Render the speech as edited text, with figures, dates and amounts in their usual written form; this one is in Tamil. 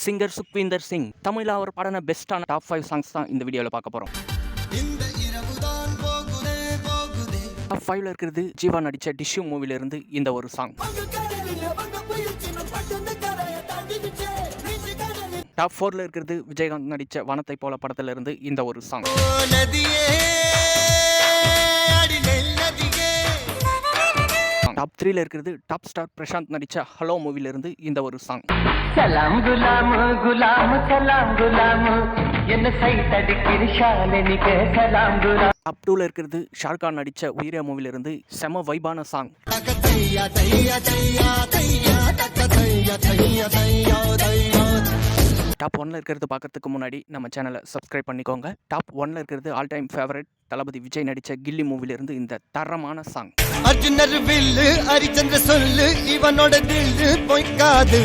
சிங்கர் சுக்வீந்தர் சிங். தமிழில் அவர் பாடின பெஸ்ட்டான டாப் 5 சாங்ஸ் தான் இந்த வீடியோவில் பார்க்க போகிறோம். டாப் 5ல இருக்கிறது ஜீவா நடித்த டிஷ்யூ மூவிலிருந்து இந்த ஒரு சாங். டாப் 4ல இருக்கிறது விஜயகாந்த் நடித்த வானத்தை போல படத்திலிருந்து இந்த ஒரு சாங். டாப் 3ல இருக்கிறது டாப் ஸ்டார் பிரசாந்த் நடித்த ஹலோ மூவிலிருந்து இந்த ஒரு சாங். சலாம் குலாம் குலாம் சலாம் குலாம் என்ன சைத்தடிக்கிற ஷாலினிக்கு சலாம் குலாம். டாப் 2ல இருக்கிறது ஷாருக்கான் நடித்த உயிரே மூவிலிருந்து செம வைபான சாங். டாப் 1ல இருக்கிறது பார்க்கறதுக்கு முன்னாடி நம்ம சேனலை சப்ஸ்கிரைப் பண்ணிக்கோங்க. டாப் 1ல இருக்கிறது ஆல் டைம் ஃபேவரட் தளபதி விஜய் நடித்த கில்லி மூவிலிருந்து இந்த தரமான சாங். அர்ஜுனர் வில்லு ஹரிச்சந்திர சொல்லு இவனோட தில்லு பொய்க்காது.